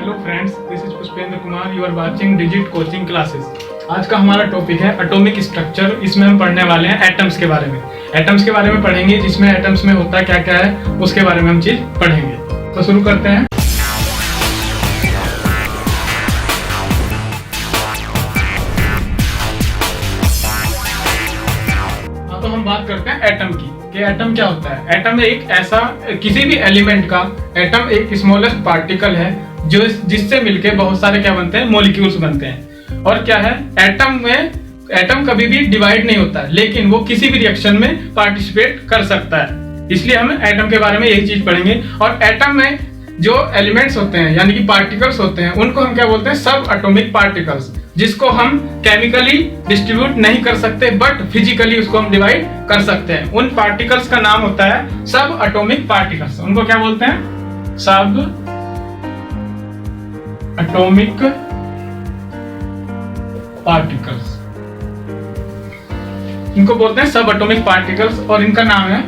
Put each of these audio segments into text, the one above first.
Hello friends, this is Pushpendra Kumar. You are watching Digit Coaching Classes. आज का हमारा topic है एटॉमिक स्ट्रक्चर। इसमें हम पढ़ने वाले हैं एटम्स के बारे में। एटम्स के बारे में पढ़ेंगे, जिसमें एटम्स में होता क्या क्या है उसके बारे में हम चीज पढ़ेंगे। तो शुरू करते हैं। तो हम बात करते हैं एटम की कि एटम क्या होता है। एटम एक ऐसा किसी भी एलिमेंट का, एटम एक स्मॉलेस्ट पार्टिकल है जो जिससे मिलके बहुत सारे क्या बनते हैं, मॉलिक्यूल्स बनते हैं। और क्या है, एटम कभी भी डिवाइड नहीं होता है, लेकिन वो किसी भी रिएक्शन में पार्टिसिपेट कर सकता है। इसलिए हम एटम के बारे में यही चीज पढ़ेंगे। और एटम में जो एलिमेंट्स होते हैं यानी कि पार्टिकल्स होते हैं, उनको हम क्या बोलते हैं, सब एटॉमिक पार्टिकल्स, जिसको हम केमिकली डिस्ट्रीब्यूट नहीं कर सकते बट फिजिकली उसको हम डिवाइड कर सकते हैं। उन पार्टिकल्स का नाम होता है सब एटॉमिक पार्टिकल्स। उनको क्या बोलते हैं, सब एटॉमिक पार्टिकल्स। इनको बोलते हैं सब एटॉमिक पार्टिकल्स और इनका नाम है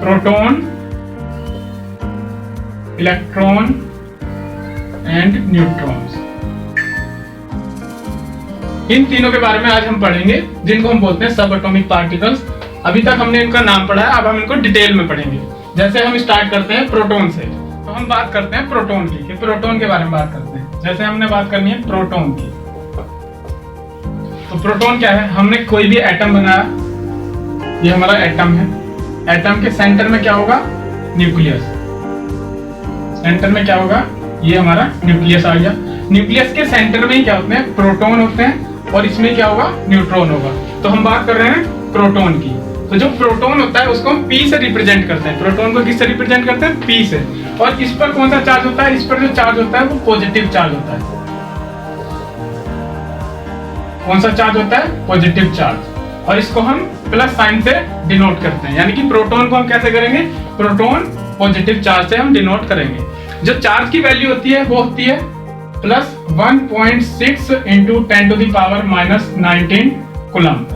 प्रोटॉन, इलेक्ट्रॉन एंड न्यूट्रॉन्स। इन तीनों के बारे में आज हम पढ़ेंगे, जिनको हम बोलते हैं सब एटॉमिक पार्टिकल्स। अभी तक हमने इनका नाम पढ़ा है, अब हम इनको डिटेल में पढ़ेंगे। जैसे हम स्टार्ट करते हैं प्रोटॉन से, तो हम बात करते हैं प्रोटॉन की, कि प्रोटॉन के बारे में बात करते हैं। जैसे हमने बात करनी है प्रोटॉन की, तो प्रोटॉन क्या है, हमने कोई भी एटम बनाया, ये हमारा एटम है। एटम के सेंटर में क्या होगा, न्यूक्लियस। सेंटर में क्या होगा, ये हमारा न्यूक्लियस आ गया। न्यूक्लियस के सेंटर में ही क्या होते हैं, प्रोटॉन होते हैं, और इसमें क्या होगा, न्यूट्रॉन होगा। तो हम बात कर रहे हैं प्रोटॉन की। तो जो प्रोटॉन होता है उसको हम P से रिप्रेजेंट करते हैं। प्रोटॉन को किससे रिप्रेजेंट करते हैं, P से। और इस पर कौन सा चार्ज होता है, इस पर जो चार्ज होता है वो पॉजिटिव चार्ज होता है। कौन सा चार्ज होता है, पॉजिटिव चार्ज। और इसको हम प्लस साइन से डिनोट करते हैं, यानी कि प्रोटॉन को हम कैसे करेंगे, प्रोटॉन पॉजिटिव चार्ज से हम डिनोट करेंगे। जो चार्ज की वैल्यू होती है वो होती है plus 1.6 into 10 to the power minus 19 coulomb.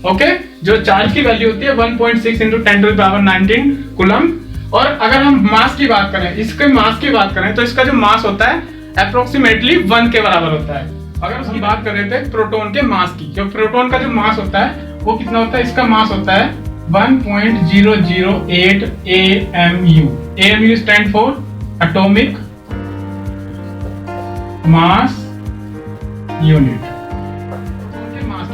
Okay, जो चार्ज की वैल्यू होती है 1.6 into 10 to the power 19 coulomb. और अगर हम मास की बात करें, इसके मास की बात करें, तो इसका जो मास होता है अप्रोक्सीमेटली 1 के बराबर होता है। अगर हम बात कर रहे थे प्रोटॉन के मास की, जो प्रोटॉन का जो मास होता है वो कितना होता है, इसका मास होता है 1.008 AMU। AMU stand for atomic mass unit.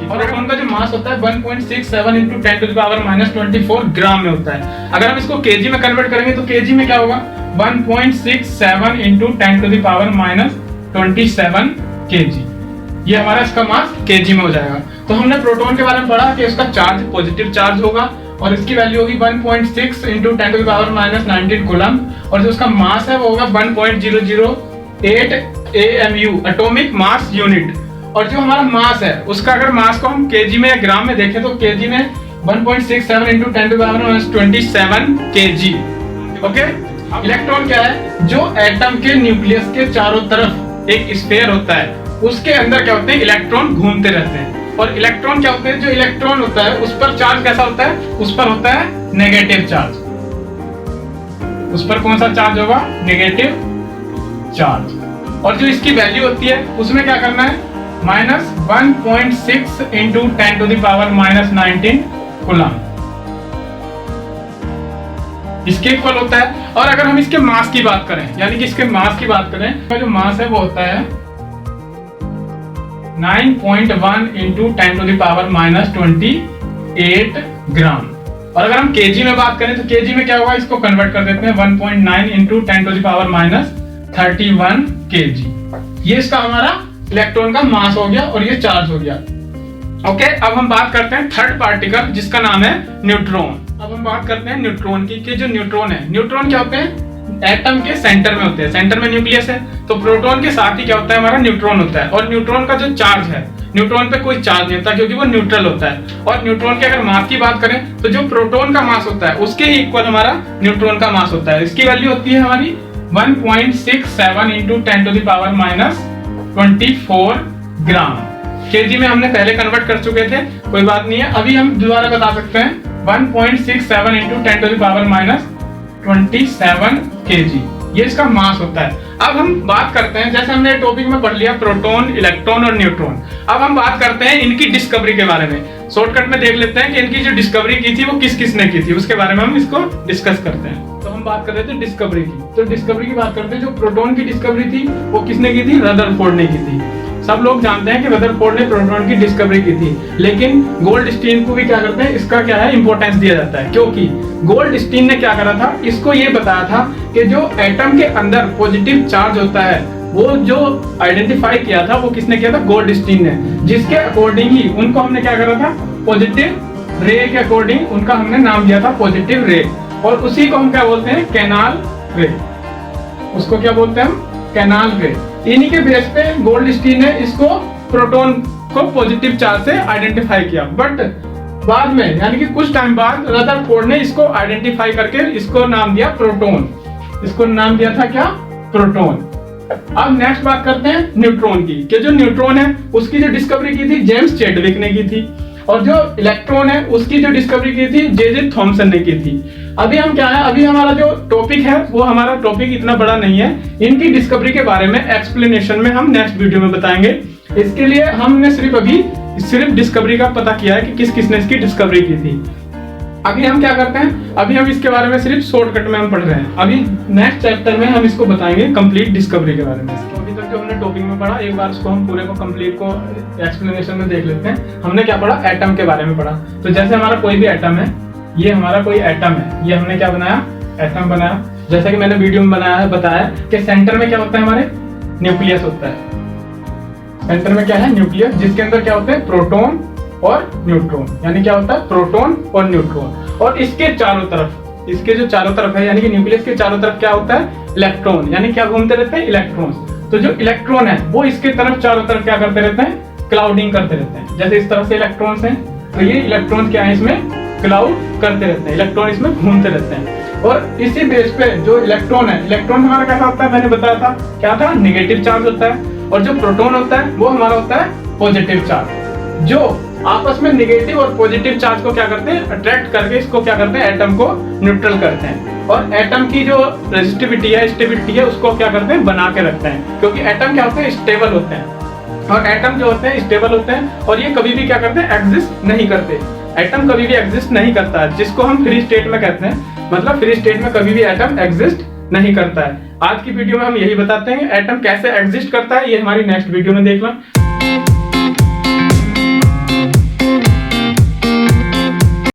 और प्रोटॉन का जो मास होता है 1.67 into 10 to the power minus 24 gram में होता है। अगर हम इसको केजी में कन्वर्ट करेंगे तो केजी में क्या होगा, 1.67 into 10 to the power minus 27 kg. ये हमारा इसका मास केजी में हो जाएगा। तो हमने प्रोटॉन के बारे में पढ़ा कि उसका चार्ज पॉजिटिव चार्ज होगा और इसकी वैल्यू होगी 1.6 into 10 to the power minus 19 coulomb, और जो उसका मास है वो होगा 1.008 AMU एटॉमिक मास यूनिट। और जो हमारा मास है उसका अगर मास को हम केजी में या ग्राम में देखें तो केजी में 1.67 into 10 to the power minus 27 kg. Okay, electron क्या है, जो एटम के न्यूक्लियस के चारों तरफ एक स्फीयर होता है, उसके अंदर क्या होते हैं, इलेक्ट्रॉन घूमते रहते हैं। और इलेक्ट्रॉन क्या होते हैं, जो इलेक्ट्रॉन होता है उस पर चार्ज कैसा होता है, उस पर होता है नेगेटिव चार्ज। उस पर कौन सा चार्ज होगा, नेगेटिव चार्ज। और जो इसकी वैल्यू होती है उसमें क्या करना है, minus 1.6 into 10 to the power minus 19 coulomb, इसके इक्वल होता है। और अगर हम इसके मास की बात करें, यानी कि इसके मास की बात करें, तो जो मास है वो होता है 9.1 into 10 to the power minus 28 gram. और अगर हम केजी में बात करें तो केजी में क्या होगा, इसको कन्वर्ट कर देते हैं 1.9 into 10 to the power minus 31 KG. ये इसका हमारा इलेक्ट्रॉन का मास हो गया और ये चार्ज हो गया। ओके, अब हम बात करते हैं थर्ड पार्टिकल, जिसका नाम है न्यूट्रॉन। अब हम बात करते हैं न्यूट्रॉन की, कि जो न्यूट्रॉन है, न्यूट्रॉन क्या होते हैं, एटम के सेंटर में होते हैं। सेंटर में न्यूक्लियस है, तो प्रोटॉन के साथ ही क्या होता है, हमारा न्यूट्रॉन होता है। और न्यूट्रॉन का जो चार्ज है, न्यूट्रॉन पे कोई चार्ज नहीं होता क्योंकि वो न्यूट्रल होता है। और न्यूट्रॉन के अगर मास की बात करें तो जो प्रोटॉन का मास होता है उसके ही इक्वल हमारा न्यूट्रॉन का मास होता है। इसकी वैल्यू होती है हमारी 1.67 into 10 to the power minus 24 gram. KG में हमने पहले कन्वर्ट कर चुके थे, कोई बात नहीं है, अभी हम दोबारा बता सकते हैं 1.67 into 10 to the power minus 27 kg, ये इसका मास होता है। अब हम बात करते हैं, जैसे हमने टॉपिक में पढ़ लिया प्रोटॉन, इलेक्ट्रॉन और न्यूट्रॉन, अब हम बात करते हैं इनकी डिस्कवरी के बारे में। शॉर्टकट में देख लेते हैं कि इनकी जो डिस्कवरी की थी वो किस किसने की थी, उसके बारे में हम इसको डिस्कस करते हैं। तो हम बात कर रहे थे डिस्कवरी की, तो डिस्कवरी की बात करते हैं। जो प्रोटॉन की डिस्कवरी थी वो किसने की थी? रदरफोर्ड ने की थी। सब लोग जानते हैं कि रदरफोर्ड ने प्रोटॉन की डिस्कवरी की थी, लेकिन गोल्डस्टीन को भी क्या करते हैं, इसका क्या है, इंपॉर्टेंस दिया जाता है, क्योंकि गोल्डस्टीन ने क्या करा था, इसको ये बताया था कि जो एटम के अंदर पॉजिटिव चार्ज होता है वो जो आइडेंटिफाई किया था वो किसने किया था? गोल्डस्टीन ने, जिसके अकॉर्डिंग ही उनको हमने क्या करा था, पॉजिटिव रे के अकॉर्डिंग उनका हमने नाम दिया था पॉजिटिव रे, और उसी को हम क्या बोलते हैं? कैनाल रे। उसको क्या बोलते हैं हम? कैनाल रे। इन्हीं के बेस पे गोल्डस्टीन ने इसको प्रोटॉन को पॉजिटिव चार्ज से आइडेंटिफाई किया, बट बाद में यानी कि कुछ टाइम बाद रदरफोर्ड ने इसको आइडेंटिफाई करके इसको नाम दिया प्रोटॉन। इसको नाम दिया था क्या? प्रोटॉन। अब नेक्स्ट बात करते हैं न्यूट्रॉन की, कि जो न्यूट्रॉन है उसकी जो डिस्कवरी की थी जेम्स चैडविक ने की थी, और जो इलेक्ट्रॉन है उसकी जो डिस्कवरी की थी जे थॉमसन ने की थी। अभी हम क्या है, अभी हमारा जो टॉपिक है वो हमारा टॉपिक इतना बड़ा नहीं है, इनकी डिस्कवरी के बारे में एक्सप्लेनेशन में हम नेक्स्ट वीडियो में बताएंगे। इसके लिए हमने सिर्फ डिस्कवरी का पता किया है कि किस किसने इसकी डिस्कवरी की थी। अभी हम क्या करते हैं, अभी हम इसके बारे में सिर्फ शॉर्टकट में हम पढ़ रहे हैं, अभी नेक्स्ट चैप्टर में हम इसको बताएंगे कंप्लीट डिस्कवरी के बारे में। तो अभी तक जो हमने टॉपिक में पढ़ा, एक बार उसको हम पूरे को कंप्लीट को एक्सप्लेनेशन में देख लेते हैं। हमने क्या पढ़ा? एटम के बारे में पढ़ा। तो जैसे हमारा कोई भी एटम है, ये हमारा कोई एटम है, ये हमने क्या बनाया? एटम बनाया। जैसे कि मैंने वीडियो में बताया कि सेंटर में क्या होता है? हमारे न्यूक्लियस होता है। सेंटर में क्या है? न्यूक्लियस, जिसके अंदर क्या होते हैं? प्रोटॉन और न्यूट्रॉन, यानी क्या होता है? प्रोटॉन और न्यूट्रॉन। और इसके चारों तरफ, इसके जो चारों तरफ है यानी कि न्यूक्लियस के चारों तरफ क्या होता है? इलेक्ट्रॉन, यानी क्या घूमते रहते हैं? इलेक्ट्रॉन्स। तो जो इलेक्ट्रॉन है वो इसके तरफ चारों तरफ क्या करते रहते हैं? क्लाउडिंग करते रहते हैं। जैसे इस तरफ से इलेक्ट्रॉन्स हैं, तो ये इलेक्ट्रॉन क्या है? इसमें क्लाउड करते रहते हैं, इलेक्ट्रॉन इसमें घूमते रहते हैं। और इसी बेस पे जो इलेक्ट्रॉन है, इलेक्ट्रॉन हमारा कैसा होता है? मैंने बताया था क्या था? नेगेटिव चार्ज होता है। और जो प्रोटॉन होता है वो हमारा होता है पॉजिटिव चार्ज। जो आपस में नेगेटिव और पॉजिटिव चार्ज को क्या करते हैं? अट्रैक्ट करके इसको क्या करते हैं? एटम को न्यूट्रल करते हैं। और एटम की जो रेजिस्टिविटी है, स्टेबिलिटी है, उसको क्या करते हैं? बना के रखते हैं, क्योंकि एटम क्या होते हैं? स्टेबल होते हैं। और एटम जो होते हैं स्टेबल होते हैं, और ये कभी भी क्या करते हैं? एग्जिस्ट नहीं करते। एटम कभी भी एग्जिस्ट नहीं करता है, जिसको हम फ्री स्टेट में कहते हैं। मतलब फ्री स्टेट में कभी भी एटम एग्जिस्ट नहीं करता है। आज की वीडियो में हम यही बताते हैं एटम कैसे एग्जिस्ट करता है, ये हमारी नेक्स्ट वीडियो में देखना।